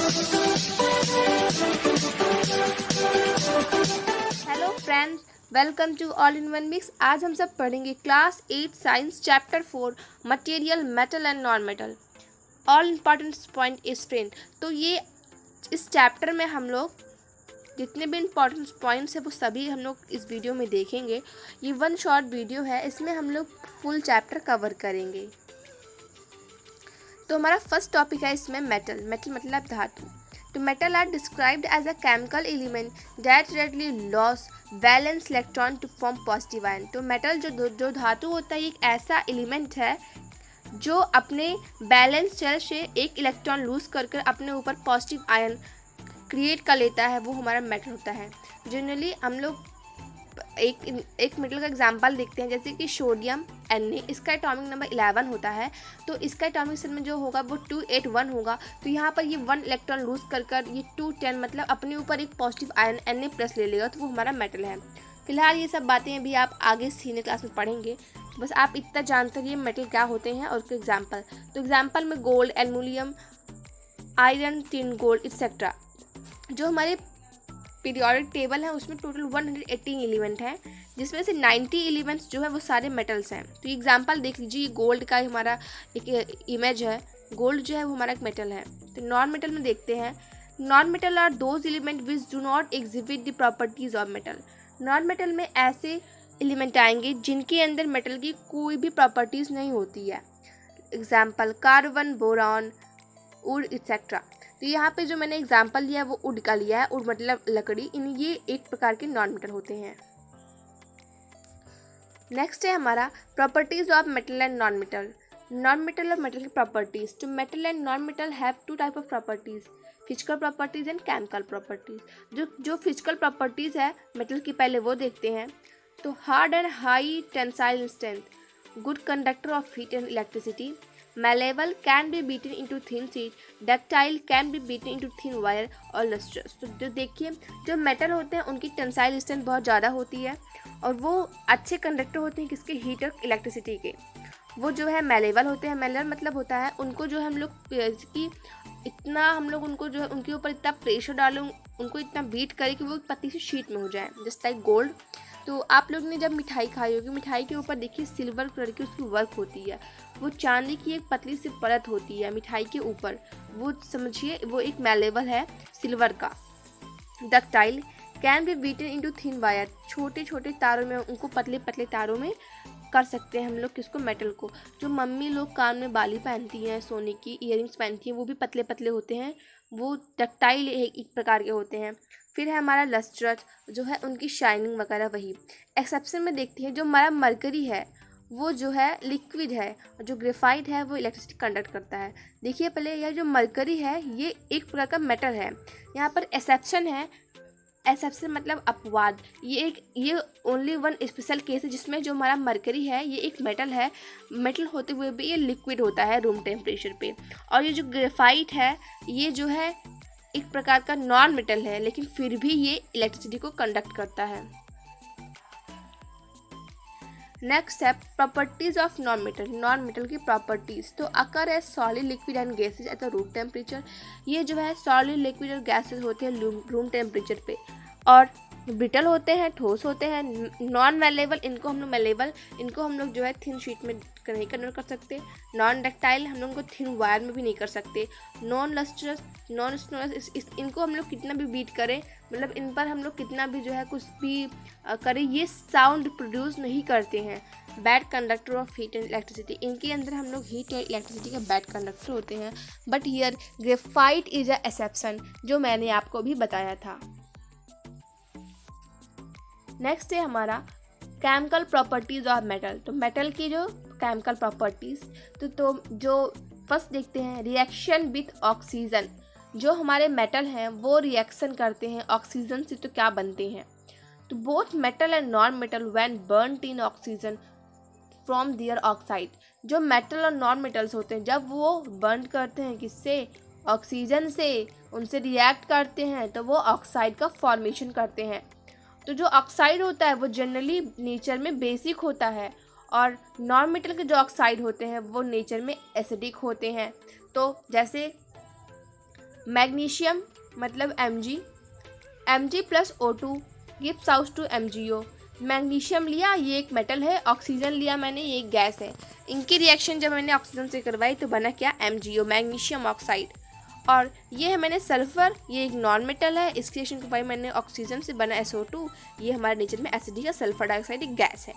Hello friends, welcome to all in one mix. आज हम सब पढ़ेंगे class 8 science chapter 4 material, metal and non metal. All important point is friend. तो ये इस चैप्टर में हम लोग जितने भी इम्पॉर्टेंट पॉइंट्स हैं वो सभी हम लोग इस वीडियो में देखेंगे। ये वन शॉर्ट वीडियो है, इसमें हम लोग फुल चैप्टर कवर करेंगे। तो हमारा फर्स्ट टॉपिक है इसमें मेटल। मेटल मतलब धातु। तो metal are described as a chemical element that readily loss valence electron to form positive ion. तो मेटल जो धातु होता है, एक ऐसा एलिमेंट है जो अपने बैलेंस शेल से एक इलेक्ट्रॉन लूज कर अपने ऊपर पॉजिटिव आयन क्रिएट कर लेता है, वो हमारा मेटल होता है। जनरली हम लोग एक मेटल का एग्जांपल देखते हैं, जैसे कि सोडियम Na, इसका एटॉमिक नंबर 11 होता है। तो इसका एटॉमिक नंबर जो होगा वो 281 होगा। तो यहाँ पर ये 1 इलेक्ट्रॉन लूज कर ये 210 मतलब अपने ऊपर एक पॉजिटिव आयन Na प्लस ले लेगा, तो वो हमारा मेटल है। फिलहाल ये सब बातें अभी आप आगे सीनियर क्लास में पढ़ेंगे, बस आप इतना जानते रहिए मेटल क्या होते हैं और उसके एग्जाम्पल। तो एग्जाम्पल में gold, aluminium, iron, tin, gold etcetera. जो हमारे पीरियोडिक टेबल है उसमें टोटल 118 एलिमेंट हैं, जिसमें से 90 एलिमेंट्स जो है वो सारे मेटल्स हैं। तो एग्जांपल देख लीजिए, ये गोल्ड का हमारा एक इमेज है। गोल्ड जो है वो हमारा एक मेटल है। तो नॉन मेटल में देखते हैं, non metal are those element which do not exhibit the properties of metal. Non metal में ऐसे एलिमेंट आएंगे जिनके अंदर मेटल की कोई भी प्रॉपर्टीज़ नहीं होती है। Example carbon, boron, would etcetera. तो यहाँ पे जो मैंने एग्जाम्पल लिया है वो वुड का लिया है। वुड मतलब लकड़ी, ये एक प्रकार के नॉन मेटल होते हैं। नेक्स्ट है हमारा properties of metal and non metal. Non metal और मेटल की प्रॉपर्टीज। तो metal and non metal have 2 type of properties, physical properties and chemical properties. जो फिजिकल प्रॉपर्टीज है मेटल की, पहले वो देखते हैं। तो hard and high tensile strength, good conductor of heat and electricity, malleable can be beaten into thin sheet, ductile can be beaten into thin wire और lustrous। तो जो देखिए, जो मेटल होते हैं उनकी टेंसाइल स्ट्रेंथ बहुत ज़्यादा होती है और वो अच्छे कंडक्टर होते हैं किसके, हीट और इलेक्ट्रिसिटी के। वो जो है मेलेबल होते हैं। मेलेबल मतलब होता है उनको जो है हम लोग कि इतना हम लोग उनको जो है उनके ऊपर इतना प्रेशर डालें, उनको इतना बीट करें कि वो पतली सी शीट में हो जाए, जस्ट लाइक गोल्ड। तो आप लोग ने जब मिठाई खाई होगी, मिठाई के ऊपर देखिए सिल्वर कलर की उसकी वर्क होती है। वो चांदी की एक पतली सी परत होती है मिठाई के ऊपर, वो समझिए वो एक मेलेबल है सिल्वर का। Ductile can be beaten into thin wire, छोटे छोटे तारों में, उनको पतले पतले तारों में कर सकते हैं हम लोग किसको, मेटल को। जो मम्मी लोग कान में बाली पहनती हैं, सोने की ईयरिंग्स पहनती हैं, वो भी पतले पतले होते हैं, वो डक्टाइल एक प्रकार के होते हैं। फिर है हमारा लस्ट्रस, जो है उनकी शाइनिंग वगैरह वही। एक्सेप्शन में देखते हैं, जो हमारा मरकरी है वो जो है लिक्विड है, और जो ग्रेफाइट है वो इलेक्ट्रिसिटी कंडक्ट करता है। देखिए पहले यह जो मरकरी है ये एक प्रकार का मेटल है। यहाँ पर एक्सेप्शन है, एक्सेप्शन मतलब अपवाद। ये ओनली वन स्पेशल केस है जिसमें जो हमारा मरकरी है ये एक मेटल है, मेटल होते हुए भी ये लिक्विड होता है रूम टेम्परेचर पे। और ये जो ग्रेफाइट है ये जो है एक प्रकार का नॉन मेटल है, लेकिन फिर भी ये इलेक्ट्रिसिटी को कंडक्ट करता है। नेक्स्ट है properties of non metal. Non metal की प्रॉपर्टीज। तो अकर है solid, liquid and gases at the room temperature. ये जो है सॉलिड, लिक्विड और गैसेज होते हैं रूम टेम्परेचर पे, और ब्रिटल होते हैं, ठोस होते हैं। नॉन मेलेबल, इनको हम लोग जो है थिन शीट में नहीं कन्वर्ट कर सकते। नॉन डक्टाइल, हम लोग उनको थिन वायर में भी नहीं कर सकते। नॉन लस्ट्रस, नॉन स्नोरस, इनको हम लोग कितना भी बीट करें, मतलब इन पर हम लोग कितना भी जो है कुछ भी करें, ये साउंड प्रोड्यूस नहीं करते हैं। Bad conductor of heat and electricity, इनके अंदर हम लोग हीट और इलेक्ट्रिसिटी का बैड कंडक्टर होते हैं। But here graphite is a exception, जो मैंने आपको भी बताया था। नेक्स्ट है हमारा केमिकल प्रॉपर्टीज ऑफ मेटल। तो मेटल की जो केमिकल प्रॉपर्टीज, तो जो फर्स्ट देखते हैं, रिएक्शन विथ ऑक्सीजन। जो हमारे मेटल हैं वो रिएक्शन करते हैं ऑक्सीजन से, तो क्या बनते हैं। तो both metal and non metal when burned in oxygen from their oxide. जो मेटल और नॉन मेटल्स होते हैं जब वो बर्न करते हैं किससे, ऑक्सीजन से, उनसे रिएक्ट करते हैं तो वो ऑक्साइड का फॉर्मेशन करते हैं। तो जो ऑक्साइड होता है वो जनरली नेचर में बेसिक होता है, और नॉन मेटल के जो ऑक्साइड होते हैं वो नेचर में एसिडिक होते हैं। तो जैसे मैग्नीशियम मतलब Mg, Mg plus O2 gives out to MgO। Magnesium लिया, ये एक मेटल है, ऑक्सीजन लिया मैंने, ये एक गैस है। इनकी रिएक्शन जब मैंने ऑक्सीजन से करवाई तो बना क्या, MgO, मैग्नीशियम ऑक्साइड। और ये है मैंने सल्फर, ये एक नॉन मेटल है, इसकी रिएक्शन करवाई मैंने ऑक्सीजन से, बना SO2, ये हमारे नेचर में एसिडिक है, सल्फर डाइऑक्साइड एक गैस है।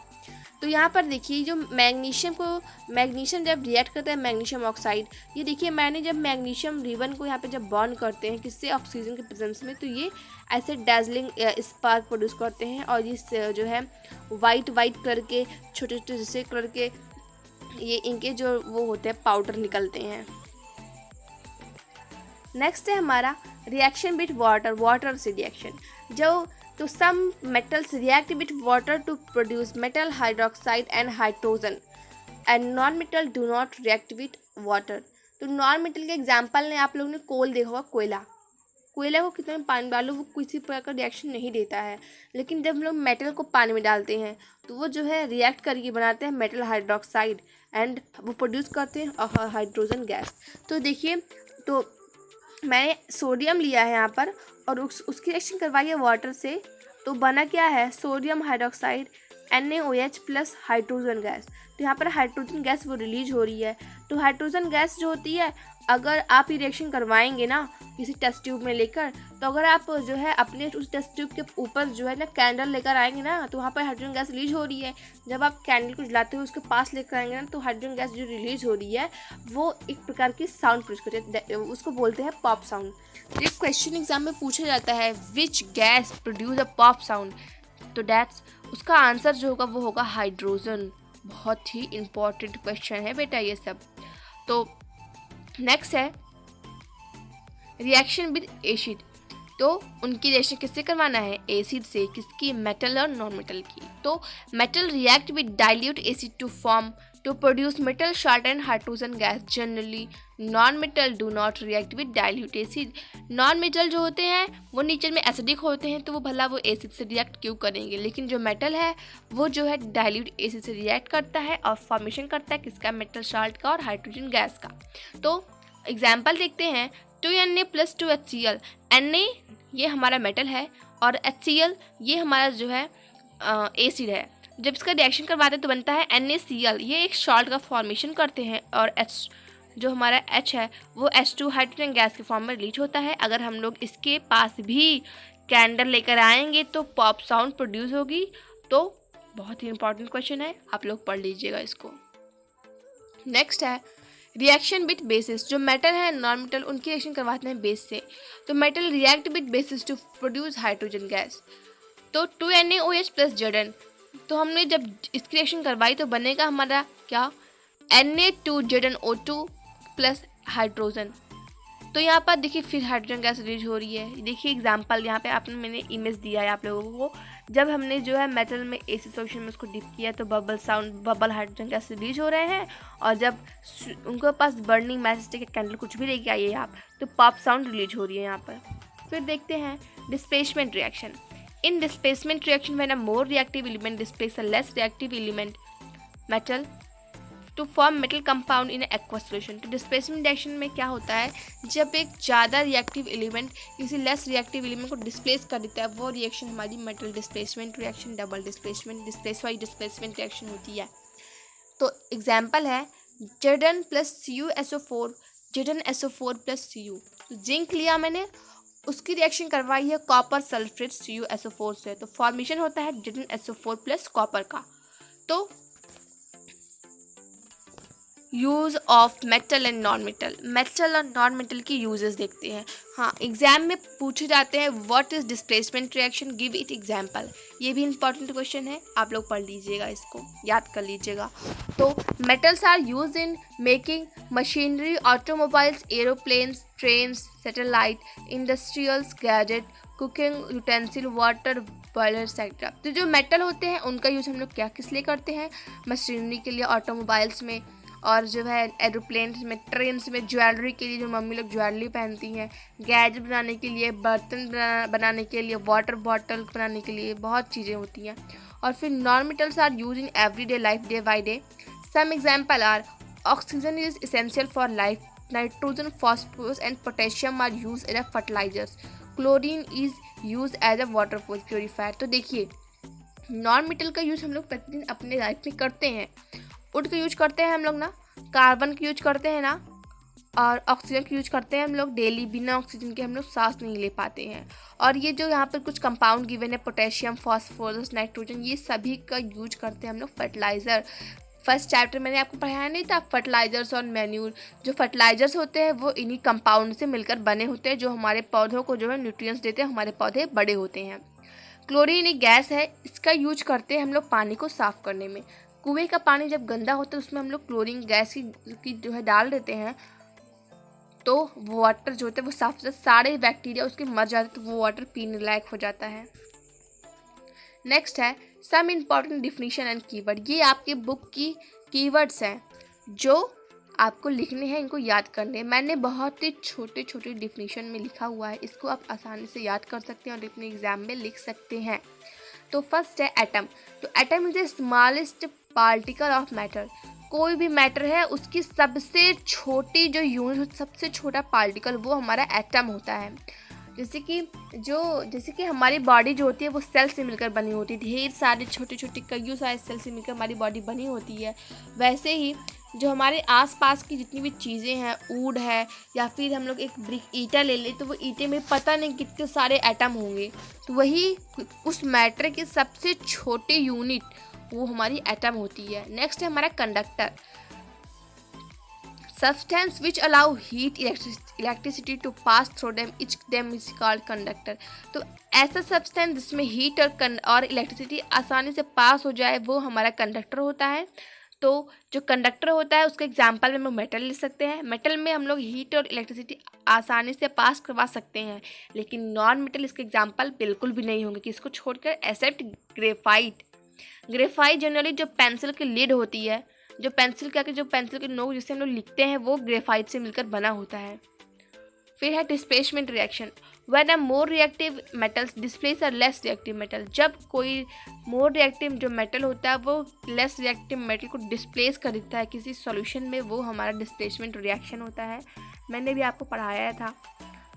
तो यहाँ पर देखिए जो मैग्नीशियम जब रिएक्ट करता है मैग्नीशियम ऑक्साइड, ये देखिए मैंने जब मैग्नीशियम रिबन को यहाँ पे जब बॉन्ड करते हैं किससे, ऑक्सीजन के प्रेजेंस में, तो ये ऐसे डैजलिंग स्पार्क प्रोड्यूस करते हैं और ये जो है वाइट कलर के छोटे छोटे जैसे कलर के ये इनके जो वो होते हैं पाउडर निकलते हैं। नेक्स्ट है हमारा रिएक्शन विथ वाटर से रिएक्शन। तो some metals react with water to produce metal hydroxide and hydrogen and non metal do not react with water. तो नॉन मेटल के एग्जाम्पल ने आप लोगों ने कोल देखा होगा, कोयला को कितने में पानी डालो वो किसी प्रकार का रिएक्शन नहीं देता है, लेकिन जब हम लोग मेटल को पानी में डालते हैं तो वो जो है रिएक्ट करके बनाते हैं मेटल हाइड्रोक्साइड एंड वो प्रोड्यूस करते हैं हाइड्रोजन गैस। तो देखिए, तो मैंने सोडियम लिया है यहाँ पर और उसकी रिएक्शन करवाई है वाटर से, तो बना क्या है, sodium hydroxide NaOH plus hydrogen gas. तो यहाँ पर हाइड्रोजन गैस वो रिलीज हो रही है। तो हाइड्रोजन गैस जो होती है, अगर आप ये रिएक्शन करवाएंगे ना किसी टेस्ट ट्यूब में लेकर, तो अगर आप जो है अपने उस टेस्ट ट्यूब के ऊपर जो है ना कैंडल लेकर आएंगे ना, तो वहाँ पर हाइड्रोजन गैस रिलीज हो रही है। जब आप कैंडल को जलाते हुए उसके पास लेकर आएंगे ना, तो हाइड्रोजन गैस जो रिलीज हो रही है वो एक प्रकार की साउंड प्रोड्यूस करती है, उसको बोलते हैं पॉप साउंड। एक क्वेश्चन एग्जाम में पूछा जाता है which gas produce a pop sound, तो दैट्स उसका आंसर जो होगा वो होगा हाइड्रोजन। बहुत ही इंपॉर्टेंट क्वेश्चन है बेटा ये सब। तो नेक्स्ट है रिएक्शन विद एसिड। तो उनकी रिएक्शन किससे करवाना है, एसिड से, किसकी, मेटल और नॉन मेटल की। तो metal react with dilute acid to produce metal salt and hydrogen gas. Generally non metal do not react with dilute acid. Non metal जो होते हैं वो नेचर में एसिडिक होते हैं, तो वो भला वो एसिड से रिएक्ट क्यों करेंगे, लेकिन जो मेटल है वो जो है डाइल्यूट एसिड से रिएक्ट करता है और फॉर्मेशन करता है किसका, मेटल साल्ट का और हाइड्रोजन गैस का। तो एग्जाम्पल देखते हैं, 2Na प्लस 2HCl। Na ये हमारा मेटल है और HCl ये हमारा जो है एसिड है। जब इसका रिएक्शन करवाते हैं तो बनता है NaCl, ये एक सॉल्ट का फॉर्मेशन करते हैं, और H जो हमारा H है वो H2 हाइड्रोजन गैस के फॉर्म में रिलीज होता है। अगर हम लोग इसके पास भी कैंडल लेकर आएंगे तो पॉप साउंड प्रोड्यूस होगी। तो बहुत ही इंपॉर्टेंट क्वेश्चन है, आप लोग पढ़ लीजिएगा इसको। नेक्स्ट है रिएक्शन विथ बेसिस। जो मेटल है नॉन मेटल उनकी रिएक्शन करवाते हैं बेस से। तो metal react with bases to produce hydrogen gas. तो 2NaOH प्लस Zn। तो हमने जब इसकी रिएक्शन करवाई तो बनेगा हमारा क्या, Na2ZnO2 प्लस हाइड्रोजन। तो यहाँ पर देखिए फिर हाइड्रोजन गैस रिलीज हो रही है। देखिए एग्जांपल यहाँ पे आपने मैंने इमेज दिया है आप लोगों को, जब हमने जो है मेटल में एसिड सॉल्यूशन में उसको डिप किया तो बबल हाइड्रोजन गैस रिलीज हो रहे हैं, और जब उनके पास बर्निंग मैचस्टिक कैंडल कुछ भी लेके आइए आप, तो पॉप साउंड रिलीज हो रही है यहाँ पर। फिर देखते हैं displacement reaction. In displacement reaction when a more reactive element displace a less reactive element metal to form metal compound in aqua solution. तो डिस्प्लेसमेंट रिएक्शन में क्या होता है, जब एक ज़्यादा रिएक्टिव एलिमेंट किसी लेस रिएक्टिव एलिमेंट को डिस्प्लेस कर देता है, वो रिएक्शन हमारी metal displacement reaction, double displacement, displacement reaction होती है। तो एग्जाम्पल है Zn plus CuSO4, ZnSO4 plus Cu। Zinc लिया मैंने, उसकी रिएक्शन करवाई है कॉपर सल्फेट CuSO4 से, तो फॉर्मेशन होता है ZnSO4 प्लस कॉपर का। तो use of metal and non metal. Metal और नॉन मेटल की यूजेस देखते हैं। हाँ, एग्जाम में पूछे जाते हैं what is displacement reaction, give it example. ये भी इंपॉर्टेंट क्वेश्चन है, आप लोग पढ़ लीजिएगा, इसको याद कर लीजिएगा। तो metals are use in making machinery, automobiles, aeroplanes, trains, satellite, industrials, gadget, cooking utensil, water boiler etcetera. तो जो मेटल होते हैं उनका यूज़ हम लोग क्या किस लिए करते हैं, मशीनरी के लिए, ऑटोमोबाइल्स में, और जो है एरोप्लेन में, ट्रेन में, ज्वेलरी के लिए जो मम्मी लोग ज्वेलरी पहनती हैं, गैजेट बनाने के लिए, बर्तन बनाने के लिए, वाटर बॉटल बनाने के लिए, बहुत चीज़ें होती हैं। और फिर non metals are use in everyday life, day by day. Some example are oxygen is essential for life, nitrogen, phosphorus and potassium are used as fertilizers. Chlorine is used as a water purifier. तो देखिए non metal का use हम लोग प्रतिदिन अपने life में करते हैं. वुड का यूज करते हैं हम लोग ना, कार्बन का यूज करते हैं ना, और ऑक्सीजन का यूज करते हैं हम लोग डेली. बिना ऑक्सीजन के हम लोग सांस नहीं ले पाते हैं. और ये जो यहाँ पर कुछ कंपाउंड गिवन है, पोटेशियम, फास्फोरस, नाइट्रोजन, ये सभी का यूज करते हैं हम लोग फर्टिलाइज़र. फर्स्ट चैप्टर मैंने आपको पढ़ाया नहीं था, फर्टिलाइजर्स और मैन्यूर. जो फर्टिलाइजर्स होते हैं वो इन्हीं कंपाउंड से मिलकर बने होते हैं जो हमारे पौधों को जो है न्यूट्रिएंट्स देते हैं, हमारे पौधे बड़े होते हैं. क्लोरीन एक गैस है, इसका यूज करते हैं हम लोग पानी को साफ़ करने में. कुएं का पानी जब गंदा होता है उसमें हम लोग क्लोरीन गैस की जो है डाल देते हैं, तो वाटर जो होता है वो साफ हो जाता है, सारे बैक्टीरिया उसके मर जाते हैं, तो वो वाटर पीने लायक हो जाता है. नेक्स्ट है some important definition and keyword. ये आपके बुक की कीवर्ड्स हैं जो आपको लिखने हैं, इनको याद करने हैं. मैंने बहुत ही छोटे छोटे डिफिनीशन में लिखा हुआ है, इसको आप आसानी से याद कर सकते हैं और अपने एग्जाम में लिख सकते हैं. तो फर्स्ट है एटम. तो atom is the smallest particle of matter. कोई भी मैटर है उसकी सबसे छोटी जो यूनिट, सबसे छोटा पार्टिकल वो हमारा एटम होता है. जैसे कि हमारी बॉडी जो होती है वो सेल से मिलकर बनी होती है, ढेर सारे छोटे छोटे कईयों सारे सेल से मिलकर हमारी बॉडी बनी होती है. वैसे ही जो हमारे आसपास की जितनी भी चीज़ें हैं, वुड है या फिर हम लोग एक ब्रिक ईटा ले लें तो वो ईटे में पता नहीं कितने सारे एटम होंगे. तो वही उस मैटर की सबसे छोटी यूनिट वो हमारी एटम होती है. नेक्स्ट है हमारा conductor. Substance which allow heat electricity to pass through them, each them is called conductor. तो ऐसा सब्सटेंस जिसमें हीट और इलेक्ट्रिसिटी आसानी से पास हो जाए वो हमारा कंडक्टर होता है. तो जो कंडक्टर होता है उसके एग्जाम्पल में हम मेटल ले सकते हैं. मेटल में हम लोग हीट और इलेक्ट्रिसिटी आसानी से पास करवा सकते हैं, लेकिन नॉन मेटल इसके एग्जाम्पल बिल्कुल भी नहीं होंगे. किसको छोड़कर? Except graphite. ग्रेफाइट जनरली जो पेंसिल की लिड होती है, जो पेंसिल की नोक जिससे हम लोग लिखते हैं वो ग्रेफाइट से मिलकर बना होता है. फिर है displacement reaction. When a more reactive metals displace a less reactive metal. जब कोई मोर रिएक्टिव जो मेटल होता है वो लेस रिएक्टिव मेटल को डिस्प्लेस कर देता है किसी सॉल्यूशन में, वो हमारा डिस्प्लेसमेंट रिएक्शन होता है. मैंने भी आपको पढ़ाया था.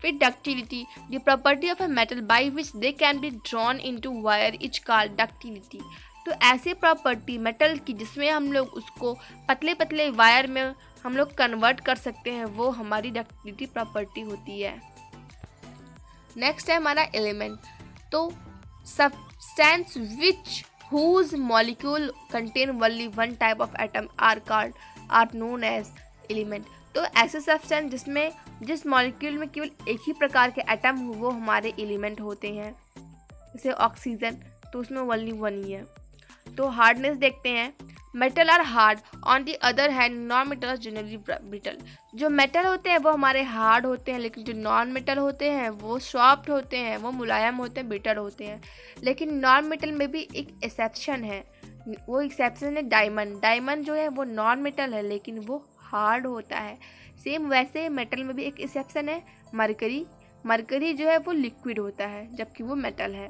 फिर ductility. The property of a metal by which they can be drawn into wire is called ductility. तो ऐसी प्रॉपर्टी मेटल की जिसमें हम लोग उसको पतले पतले वायर में हम लोग कन्वर्ट कर सकते हैं, वो हमारी डक्टिलिटी प्रॉपर्टी होती है. नेक्स्ट है हमारा एलिमेंट. तो substance which whose molecule contain only one type of atom are known as element. तो ऐसे सब्सटेंस जिसमें जिस मॉलिक्यूल में केवल एक ही प्रकार के एटम हो वो हमारे एलिमेंट होते हैं. जैसे ऑक्सीजन, तो उसमें ओनली वन ही है. तो हार्डनेस देखते हैं. Metal are hard, on the other hand non metal generally brittle. जो मेटल होते हैं वो हमारे हार्ड होते हैं, लेकिन जो नॉन मेटल होते हैं वो सॉफ्ट होते हैं, वो मुलायम होते हैं, बिटर होते हैं. लेकिन नॉन मेटल में भी एक एक्सेप्शन है. वो एक्सेप्शन है डायमंड. डायमंड जो है वो नॉन मेटल है लेकिन वो हार्ड होता है. सेम वैसे मेटल में भी एक एक्सेप्शन है, मरकरी. मरकरी जो है वो लिक्विड होता है जबकि वो मेटल है.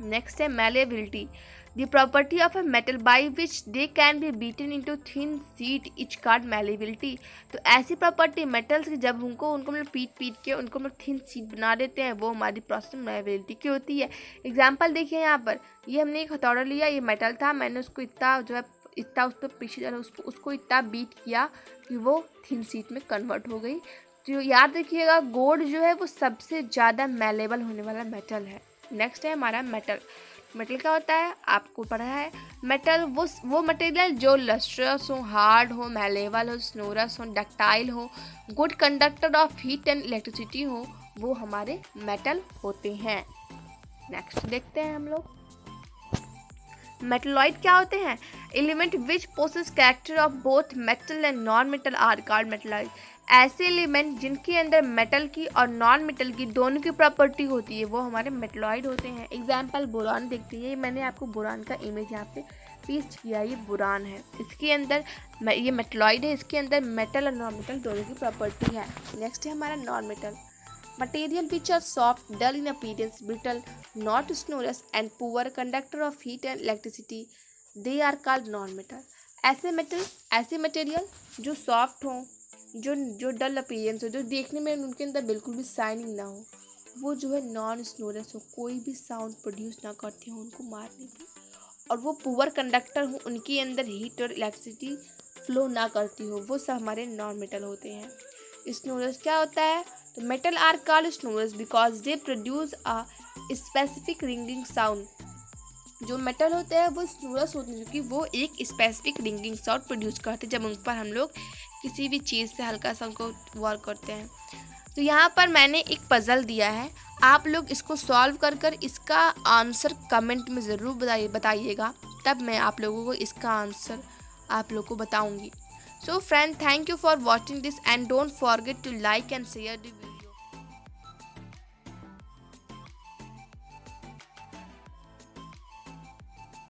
नेक्स्ट है malleability. The property of a metal by which they can be beaten into thin sheet is called malleability. तो ऐसी प्रॉपर्टी मेटल्स की जब उनको मतलब पीट के उनको मतलब थिन शीट बना देते हैं वो हमारी प्रोसेस मैलेबिलिटी की होती है. एग्जांपल देखिए यहाँ पर, ये हमने एक हथौड़ा लिया, ये मेटल था, मैंने उसको इतना जो है इतना उस पर पीछे उसको इतना बीट किया कि वो थिन शीट में कन्वर्ट हो गई. तो याद रखिएगा गोल्ड जो है वो सबसे ज़्यादा मैलेबल होने वाला मेटल है. नेक्स्ट है हमारा मेटल. मेटल क्या होता है आपको पढ़ा है. मेटल वो मटेरियल जो लस्ट्रस हो, हार्ड हो, मैलेबल हो, स्नोरस हो, डक्टाइल हो, good conductor of heat and electricity हो, वो हमारे मेटल होते हैं. नेक्स्ट देखते हैं हम लोग मेटलॉइड क्या होते हैं. Element which possess character of both metal and non metal are called metalloid. ऐसे एलिमेंट जिनके अंदर मेटल की और नॉन मेटल की दोनों की प्रॉपर्टी होती है वो हमारे मेटलॉइड होते हैं. एग्जाम्पल बोरान देखते हैं. मैंने आपको बोरान का इमेज यहाँ पे पेस्ट किया. ये बोरान है, इसके अंदर ये मेटलॉइड है, इसके अंदर मेटल और नॉन मेटल दोनों की प्रॉपर्टी है. नेक्स्ट है हमारा non metal. Material which are soft, dull in appearance, brittle, not sonorous and poor conductor of heat and electricity, they are called non metal. ऐसे मटेरियल जो सॉफ्ट हों, जो जो डल अपीयरेंस हो, जो देखने में उनके अंदर बिल्कुल भी शाइनिंग ना हो, वो जो है नॉन स्नोरस हो, कोई भी साउंड प्रोड्यूस ना करती हो उनको मारने की, और वो पुअर कंडक्टर हो, उनके अंदर हीट और इलेक्ट्रिसिटी फ्लो ना करती हो, वो सब हमारे नॉन मेटल होते हैं। स्नोरस क्या होता है? तो metal are called sonorous because they produce a specific ringing sound. जो मेटल होते हैं वो स्नोरस होते हैं क्योंकि वो एक स्पेसिफिक रिंगिंग साउंड प्रोड्यूस करते हैं जब उन पर हम लोग किसी भी चीज़ से हल्का सा उनको वर्क करते हैं। तो यहाँ पर मैंने एक पज़ल दिया है, आप लोग इसको सॉल्व कर कर इसका आंसर कमेंट में ज़रूर बताइएगा, तब मैं आप लोगों को इसका आंसर आप लोग को बताऊँगी। So friend, thank you for watching this and don't forget to like and share the video.